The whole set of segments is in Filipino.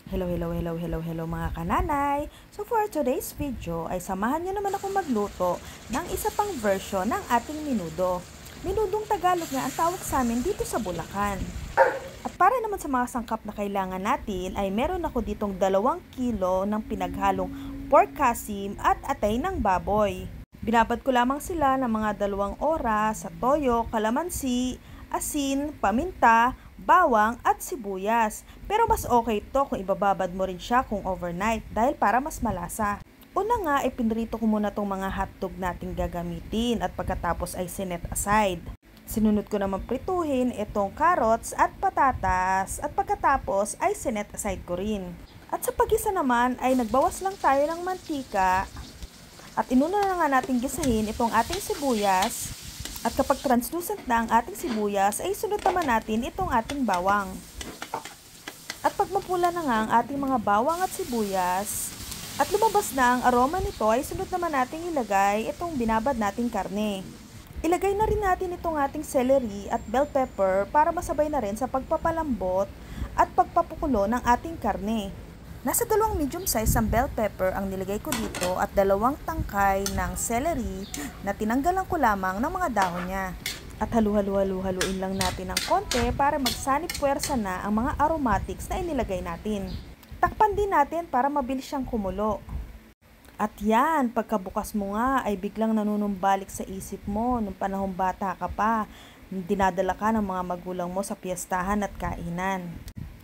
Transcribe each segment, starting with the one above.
Hello mga kananay! So for today's video ay samahan niyo naman ako magluto ng isa pang version ng ating menudo. Menudong Tagalog nga ang tawag sa amin dito sa Bulacan. At para naman sa mga sangkap na kailangan natin ay meron ako ditong 2 kilo ng pinaghalong pork kasim at atay ng baboy. Binabad ko lamang sila ng mga 2 oras sa toyo, kalamansi, asin, paminta, bawang at sibuyas. Pero mas okay to kung ibababad mo rin siya kung overnight dahil para mas malasa. Una nga ay pinrito ko muna tong mga hotdog nating gagamitin at pagkatapos ay sinet aside. Sinunod ko naman prituhin itong carrots at patatas at pagkatapos ay sinet aside ko rin. At sa pagisa naman ay nagbawas lang tayo ng mantika at inuna na nga natin gisahin itong ating sibuyas. At kapag translucent na ang ating sibuyas, ay sunod naman natin itong ating bawang. At pag mapula na nga ang ating mga bawang at sibuyas, at lumabas na ang aroma nito, ay sunod naman natin ilagay itong binabad nating karne. Ilagay na rin natin itong ating celery at bell pepper para masabay na rin sa pagpapalambot at pagpapakulo ng ating karne. Nasa 2 medium size ng bell pepper ang nilagay ko dito at 2 tangkay ng celery na tinanggalan ko lamang ng mga dahon niya. At haluin lang natin ng konti para magsanib puwersa na ang mga aromatics na inilagay natin. Takpan din natin para mabilis siyang kumulo. At yan, pagkabukas mo nga ay biglang nanunumbalik sa isip mo nung panahong bata ka pa, dinadala ka ng mga magulang mo sa piyestahan at kainan.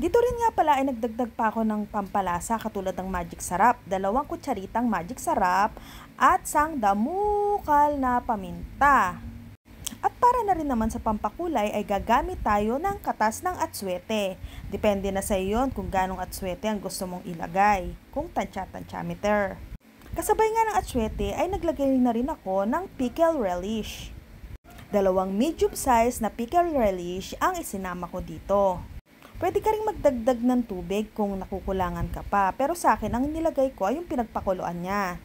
Dito rin nga pala ay nagdagdag pa ako ng pampalasa katulad ng magic sarap, 2 kutsaritang magic sarap at sangdamukal na paminta. At para na rin naman sa pampakulay ay gagamit tayo ng katas ng atswete. Depende na sa iyo kung ganong atswete ang gusto mong ilagay, kung tansya-meter. Kasabay nga ng atswete ay naglagay na rin ako ng pickle relish. 2 medium size na pickle relish ang isinama ko dito. Pwede ka rin magdagdag ng tubig kung nakukulangan ka pa, pero sa akin ang nilagay ko ay yung pinagpakuluan niya.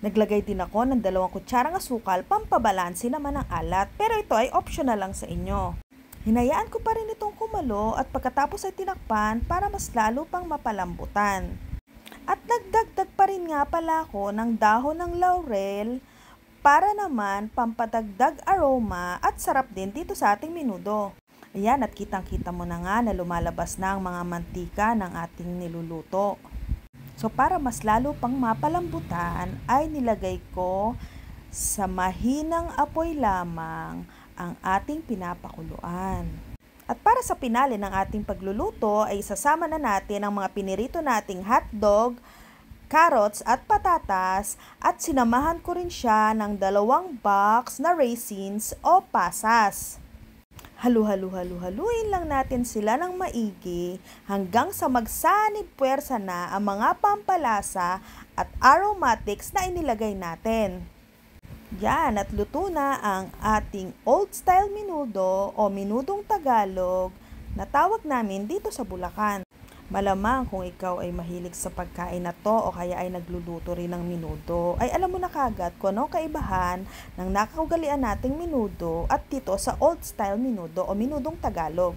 Naglagay din ako ng 2 kutsarang asukal, pampabalansi naman ng alat, pero ito ay optional lang sa inyo. Hinayaan ko pa rin itong kumalo at pagkatapos ay tinakpan para mas lalo pang mapalambutan. At nagdagdag pa rin nga pala ako ng dahon ng laurel para naman pampadagdag aroma at sarap din dito sa ating menudo. Ayan, at kitang-kita mo na nga na lumalabas na ang mga mantika ng ating niluluto. So para mas lalo pang mapalambutan ay nilagay ko sa mahinang apoy lamang ang ating pinapakuluan. At para sa pinali ng ating pagluluto ay isasama na natin ang mga pinirito nating hotdog, carrots at patatas at sinamahan ko rin siya ng 2 box na raisins o pasas. Haluin lang natin sila ng maigi hanggang sa magsanib puwersa na ang mga pampalasa at aromatics na inilagay natin. Yan, at luto na ang ating old style menudo o menudong Tagalog na tawag namin dito sa Bulacan. Malamang kung ikaw ay mahilig sa pagkain na to o kaya ay nagluluto rin ng menudo, ay alam mo na kagad kung anong kaibahan ng nakaugalian nating menudo at dito sa old style menudo o menudong Tagalog.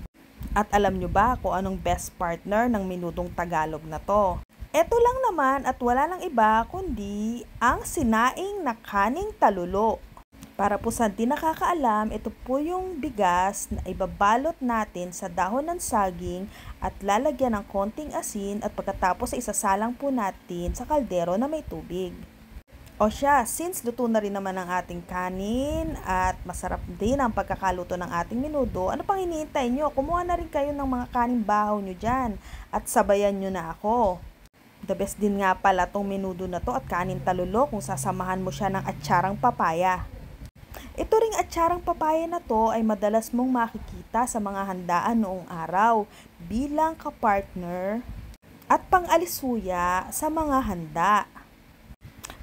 At alam nyo ba kung anong best partner ng menudong Tagalog na to? Ito lang naman at wala lang iba kundi ang sinaing na kaning talulo. Para po sa di nakakaalam, ito po yung bigas na ibabalot natin sa dahon ng saging at lalagyan ng konting asin at pagkatapos ay isasalang po natin sa kaldero na may tubig. O siya, since luto na rin naman ang ating kanin at masarap din ang pagkakaluto ng ating menudo, ano pang hinihintay nyo? Kumuha na rin kayo ng mga kanin bahaw nyo dyan at sabayan nyo na ako. The best din nga pala tong menudo na to at kanin talulo kung sasamahan mo siya ng atsarang papaya. Ito ring atsarang papaya na to ay madalas mong makikita sa mga handaan noong araw bilang kapartner at pang-alisuya sa mga handa.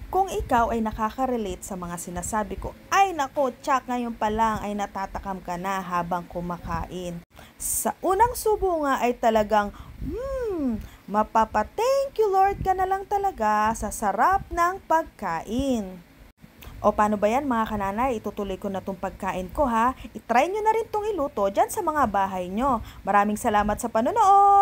Kung ikaw ay nakaka-relate sa mga sinasabi ko, ay nako, tsak ngayon pa lang ay natatakam ka na habang kumakain. Sa unang subo nga ay talagang, mapapa-thank you Lord ka na lang talaga sa sarap ng pagkain. O paano ba yan mga kananay? Itutuloy ko na itong pagkain ko ha. I-try nyo na rin itong iluto dyan sa mga bahay nyo. Maraming salamat sa panonood!